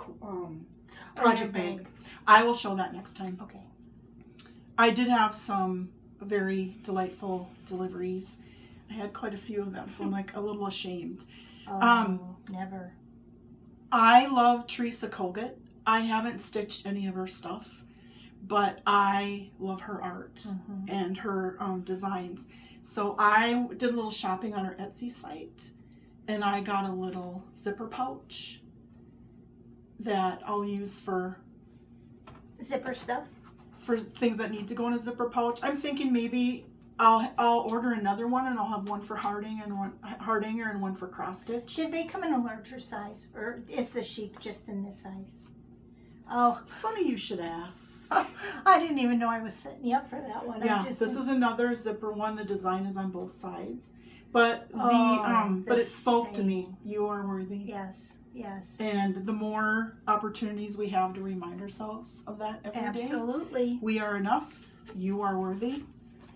project bag. I will show that next time. Okay. I did have some very delightful deliveries. I had quite a few of them, so I'm like a little ashamed. Never. I love Teresa Kogut. I haven't stitched any of her stuff, but I love her art and her designs. So I did a little shopping on her Etsy site, and I got a little zipper pouch that I'll use for zipper stuff. For things that need to go in a zipper pouch. I'm thinking maybe I'll order another one, and I'll have one for Hardinger and one for cross stitch. Did they come in a larger size, or is the sheep just in this size? Oh, funny you should ask. I didn't even know I was setting you up for that one. Yeah, this is another zipper one. The design is on both sides, but but it spoke to me. You are worthy. Yes. And the more opportunities we have to remind ourselves of that every day. Absolutely. We are enough. You are worthy.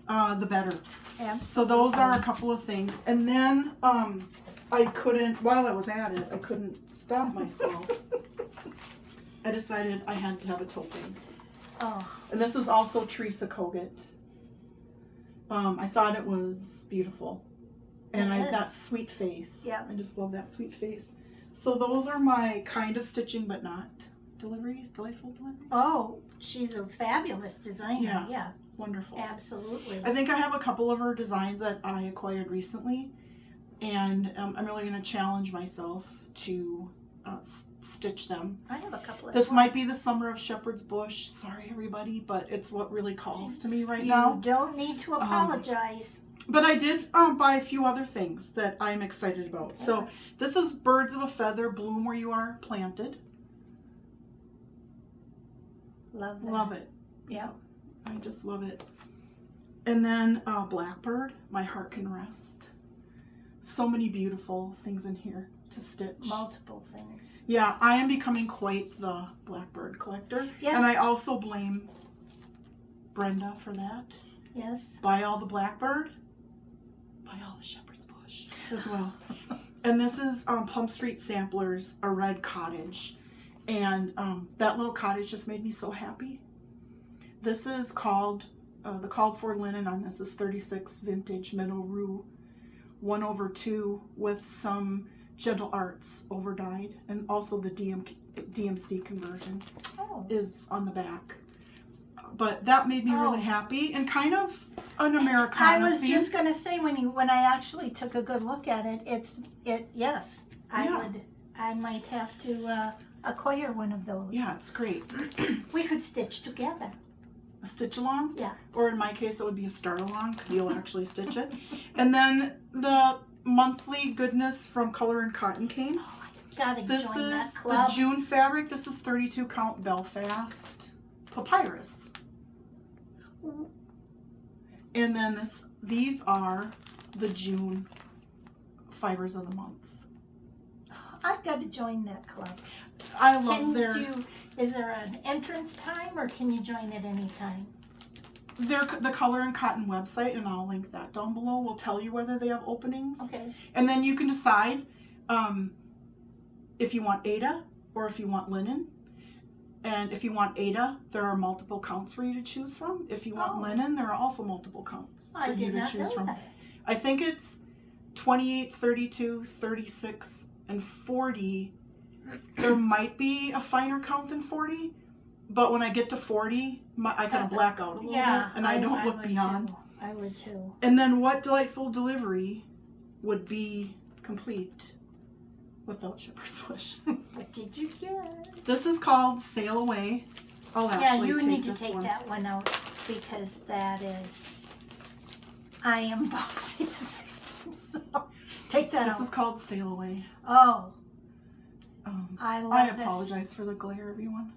The better. Absolutely. So those are a couple of things, and then I couldn't. While I was at it, I couldn't stop myself. I decided I had to have a token. Oh. And this is also Teresa Kogut. I thought it was beautiful. And that is. sweet face. Yeah. I just love that sweet face. So those are my kind of stitching but not deliveries, delightful deliveries. Oh, she's a fabulous designer. Yeah. Yeah. Wonderful. Absolutely. I think I have a couple of her designs that I acquired recently. And I'm really going to challenge myself to stitch them. I have a couple of This might be the summer of shepherd's bush. Sorry, everybody, but it's what really calls to me right now. You don't need to apologize. But I did buy a few other things that I'm excited about. Yes. So this is Birds of a Feather, Bloom Where You Are Planted. Love that. Love it. Yeah. I just love it. And then Blackbird, My Heart Can Rest. So many beautiful things in here to stitch. Multiple things. Yeah, I am becoming quite the Blackbird collector. Yes. And I also blame Brenda for that. Yes. Buy all the Blackbird, buy all the shepherd's bush as well. And this is Plum Street Samplers, a red cottage. And that little cottage just made me so happy. This is called, the called for linen on this is 36 vintage Meadow Rue 1/2 with some gentle arts over dyed. And also the DMC conversion is on the back. But that made me really happy and kind of an Americana I was theme. just going to say when I actually took a good look at it, yes, I might have to acquire one of those. Yeah, it's great. We could stitch together. A stitch along? Yeah. Or in my case, it would be a start along because you'll actually stitch it. And then the monthly goodness from Color and Cotton came. Oh, I gotta This join that is club. the June fabric. This is 32 count Belfast Papyrus. And then these are the June fibers of the month. I've got to join that club. I love Is there an entrance time or can you join at any time? the Color and Cotton website, and I'll link that down below, will tell you whether they have openings. Okay. And then you can decide if you want Ada or if you want linen. And if you want Ada, there are multiple counts for you to choose from. If you want linen, there are also multiple counts for you to choose from. That. I think it's 28, 32, 36, and 40. There might be a finer count than 40, but when I get to 40, I kind of black out a little bit, and I don't look beyond. Too. I would too. And then what delightful delivery would be complete without shepherd's bush? What did you get? This is called Sail Away. You need to take that one out because that is, I am bossy. So take that out. This is called Sail Away. Oh. I love this. Apologize for the glare, everyone.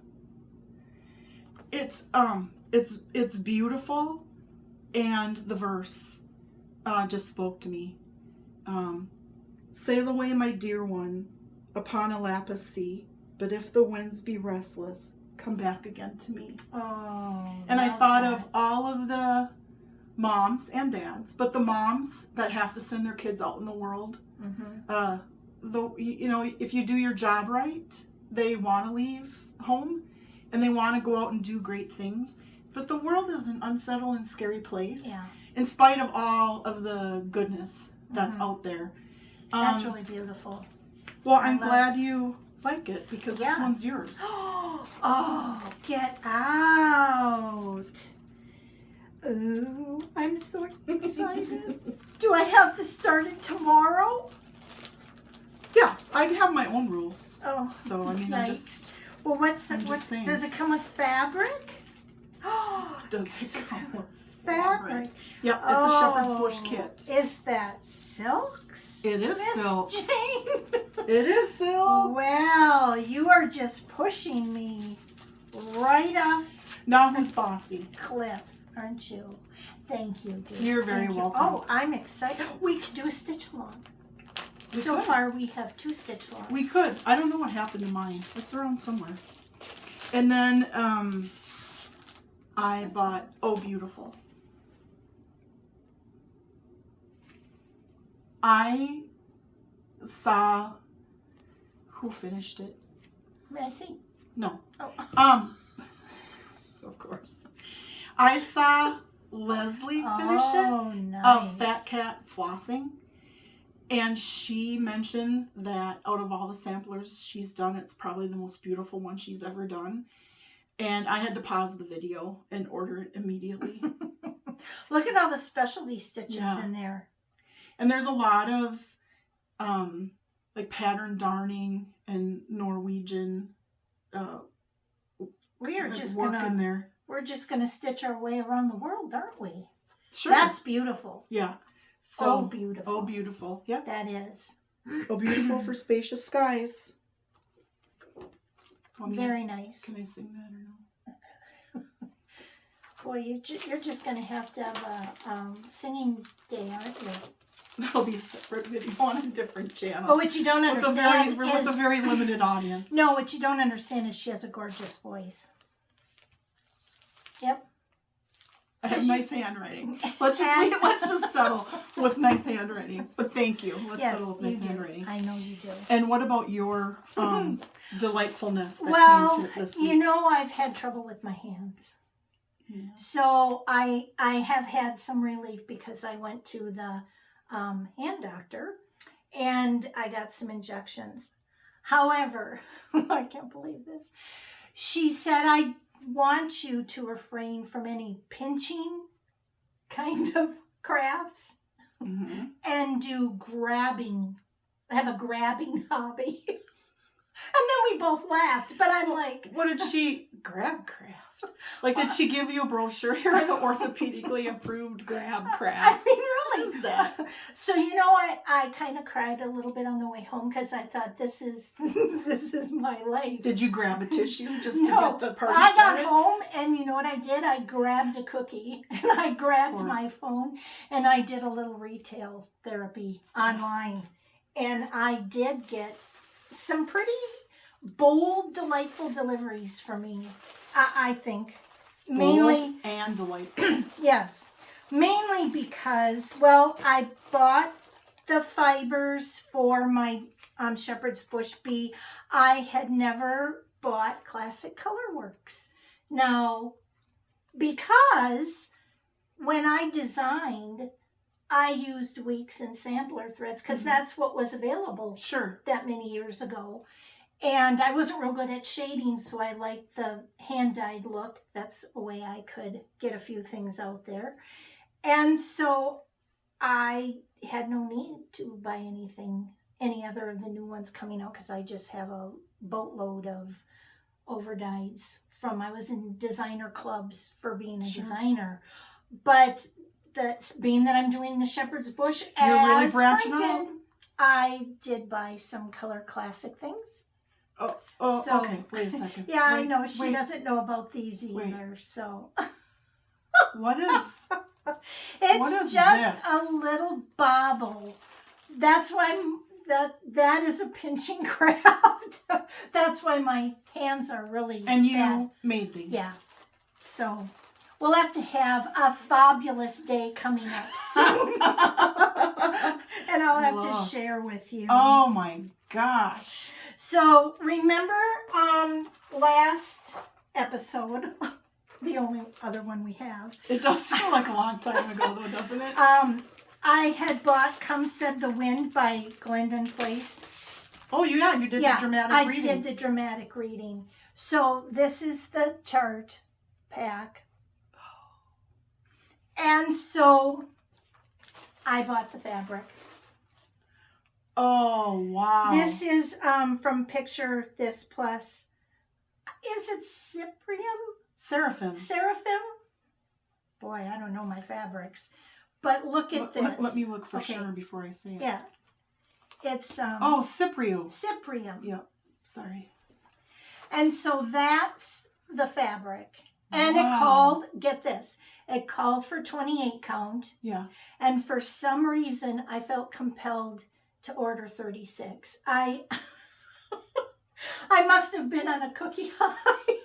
It's beautiful, and the verse just spoke to me. Sail away, my dear one, upon a lapis sea, but if the winds be restless, come back again to me. Oh. And I thought of all of the moms and dads, but the moms that have to send their kids out in the world. Mm-hmm. If you do your job right, they want to leave home and they want to go out and do great things. But the world is an unsettled and scary place. Yeah. In spite of all of the goodness that's out there. That's really beautiful. Well, I'm glad you like it because this one's yours. Oh, get out. Ooh, I'm so excited. Do I have to start it tomorrow? Yeah, I have my own rules. Oh, so I mean, nice. Well, does it come with fabric? Does it come with fabric? Yep, it's a shepherd's bush kit. Is that silks? It is silk. Jane? It is silk. Well, you are just pushing me right off. Now who's bossy? Cliff, aren't you? Thank you, dear. You're very welcome. Oh, I'm excited. We could do a stitch along. So far, we have 2 stitch alongs. We could. I don't know what happened to mine. It's around somewhere. And then I bought Oh Beautiful. I saw who finished it. May I see? No. Oh. Of course. I saw Leslie finish it. Oh, nice. Of Fat Cat Flossing. And she mentioned that out of all the samplers she's done, it's probably the most beautiful one she's ever done. And I had to pause the video and order it immediately. Look at all the specialty stitches in there. And there's a lot of like pattern darning and Norwegian we're just gonna stitch our way around the world, aren't we? Sure. That's beautiful. Yeah. So beautiful. Oh, beautiful. Yeah. That is. Oh, beautiful for spacious skies. Very nice. Can I sing that or no? Boy, you're just going to have a singing day, aren't you? That'll be a separate video on a different channel. But what you don't understand with a very limited audience. No, what you don't understand is she has a gorgeous voice. Yep. I have nice handwriting. Let's just settle with nice handwriting. But thank you. Let's settle with nice handwriting. I know you do. And what about your delightfulness that came to this week? You know, I've had trouble with my hands. Yeah. So I have had some relief because I went to the hand doctor and I got some injections. However, I can't believe this. She said, I want you to refrain from any pinching kind of crafts and do grabbing. Have a grabbing hobby. And then we both laughed, but I'm like, what did she grab craft? Like, did she give you a brochure? Here are the orthopedically approved grab crafts. I mean, really? What is that? So, you know, I kind of cried a little bit on the way home because I thought, this is my life. Did you grab a tissue just to get the party started? I got home, and you know what I did? I grabbed a cookie, and I grabbed my phone, and I did a little retail therapy online. And I did get some pretty bold, delightful deliveries for me. I think mainly bold and delightful. Yes, mainly because I bought the fibers for my shepherd's bush bee. I had never bought Classic Colorworks. Now, because when I designed, I used weeks and sampler threads because that's what was available. Sure. That many years ago. And I wasn't real good at shading, so I liked the hand-dyed look. That's a way I could get a few things out there. And so I had no need to buy any other of the new ones coming out, because I just have a boatload of overdyes from, I was in designer clubs for being a designer. But being that I'm doing the shepherd's bush, you're really branching out. I did buy some Color Classic things. Oh, so, okay. Wait a second. Yeah, I know. She doesn't know about these either, so. What is? It's just a little bobble. That's why that is a pinching craft. That's why my hands are really And you bad. Made these. Yeah. So we'll have to have a fabulous day coming up soon. And I'll have to share with you. Oh my gosh. So remember last episode, the only other one we have. It does feel like a long time ago though, doesn't it? I had bought Come Said the Wind by Glendon Place. Oh yeah, you did the dramatic reading. I did the dramatic reading. So this is the chart pack. And so I bought the fabric. Oh, wow. This is from Picture This Plus. Is it Seraphim. Seraphim? Boy, I don't know my fabrics. But look at this. Let me look for sure before I say it. Yeah. It's Cyprium. Cyprium. Yep. Sorry. And so that's the fabric. And it called, get this, it called for 28 count. Yeah. And for some reason, I felt compelled to order 36. I must have been on a cookie high,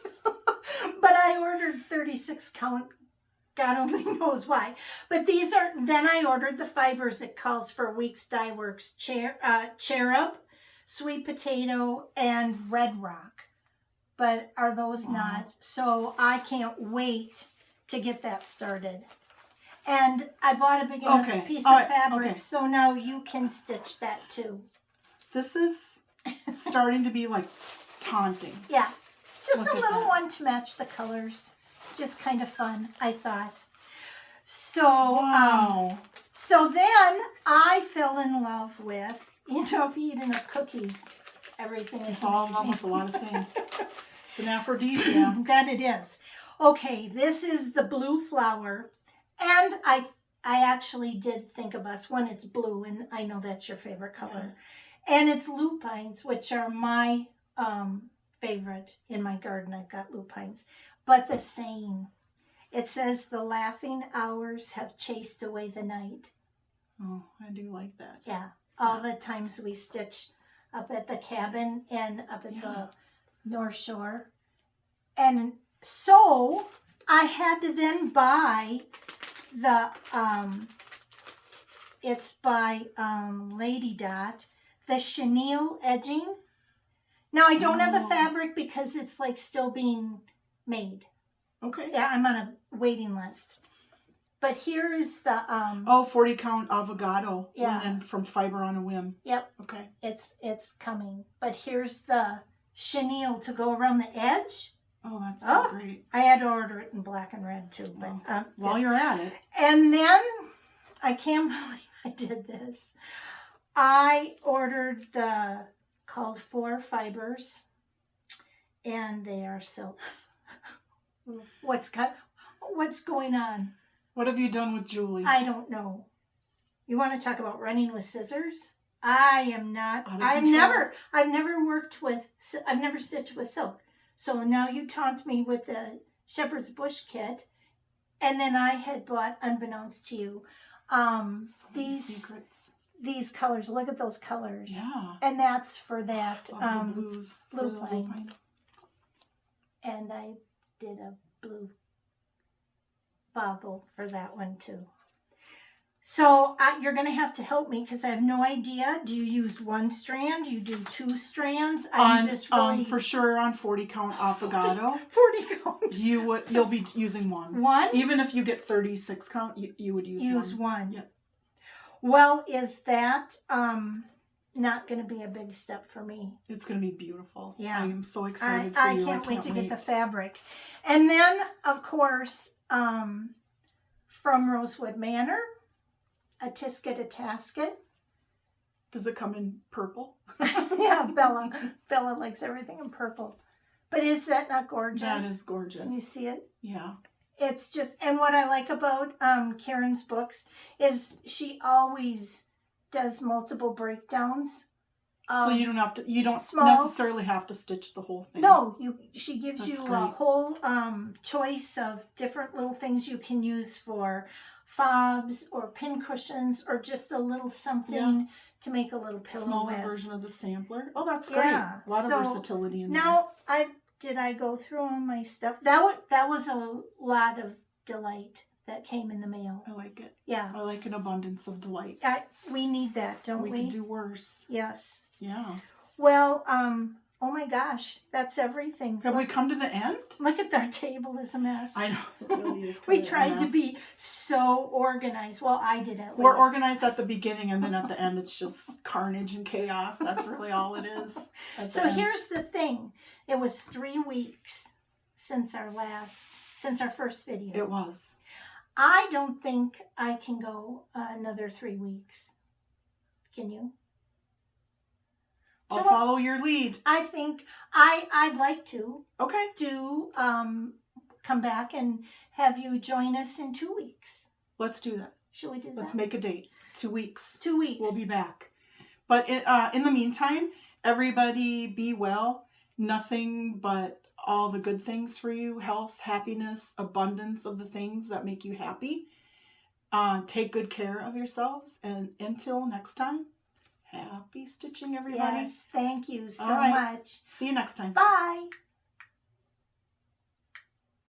but I ordered 36 count. God only knows why. But these are, then I ordered the fibers. It calls for Weeks Dye Works Cherub, Sweet Potato, and Red Rock. But are those not? So I can't wait to get that started. And I bought a big enough piece of fabric, so now you can stitch that too. This is starting to be like taunting. Yeah, just a little one to match the colors. Just kind of fun, I thought. So, wow. So then I fell in love with, if you eat enough cookies, everything is all in love with a lot of things. It's an aphrodisiac. That it is. Okay, this is the blue flower. And I actually did think of us when it's blue, and I know that's your favorite color. Yeah. And it's lupines, which are my favorite in my garden. I've got lupines. But the saying, it says, the laughing hours have chased away the night. Oh, I do like that. Yeah. All the times we stitch up at the cabin and up at the North Shore. And so I had to then buy the, it's by Lady Dot, the chenille edging. Now I don't have the fabric because it's like still being made. Okay. Yeah, I'm on a waiting list. But here is the 40 count avocado linen from Fiber on a Whim. Yep. Okay. It's coming. But here's the chenille to go around the edge. Oh, that's so great. I had to order it in black and red too. But while you're at it. And then I can't believe I did this. I ordered the called for fibers, and they are silks. What's going on? What have you done with Julie? I don't know. You want to talk about running with scissors? I am not. I've never stitched with silk. So now you taunt me with the Shepherd's Bush kit, and then I had bought, unbeknownst to you, these colors. Look at those colors. Yeah. And that's for that blue pine. And I did a blue bobble for that one too. So you're going to have to help me because I have no idea. Do you use one strand? Do you do two strands? I'm just really... for sure on 40 count avocado. 40 count. You'll be using one. One? Even if you get 36 count, you would use one. Yep. Well, is that not going to be a big step for me? It's going to be beautiful. Yeah. I am so excited for you. I can't wait to get the fabric. And then, of course, from Rosewood Manor, a Tisket, a Tasket. Does it come in purple? Yeah, Bella likes everything in purple. But is that not gorgeous? That is gorgeous. Can you see it? Yeah. It's just, and what I like about Karen's books is she always does multiple breakdowns. So you don't smalls. necessarily have to stitch the whole thing. No, she gives That's you great. a whole choice of different little things you can use for fobs or pin cushions or just a little something to make a little pillow Smaller with. version of the sampler. Oh, that's great. A lot of versatility in there. Now, did I go through all my stuff? That was a lot of delight that came in the mail. I like it. Yeah. I like an abundance of delight. We need that, don't we? We can do worse. Yes. Yeah. Well, oh my gosh, that's everything. Have we come to the end? Look at our table is a mess. I know. It really is. We tried to be so organized. Well, I did at least. We're organized at the beginning, and then at the end, it's just carnage and chaos. That's really all it is. So here's the thing. It was 3 weeks since our first video. It was. I don't think I can go another 3 weeks. Can you? I'll follow your lead. I think I'd like to. Okay. Come back and have you join us in 2 weeks. Let's do that. Should we do that? Let's make a date. 2 weeks. 2 weeks. We'll be back. But in the meantime, everybody be well. Nothing but all the good things for you. Health, happiness, abundance of the things that make you happy. Take good care of yourselves. And until next time, happy stitching, everybody. Yes, thank you so much. much. See you next time. Bye.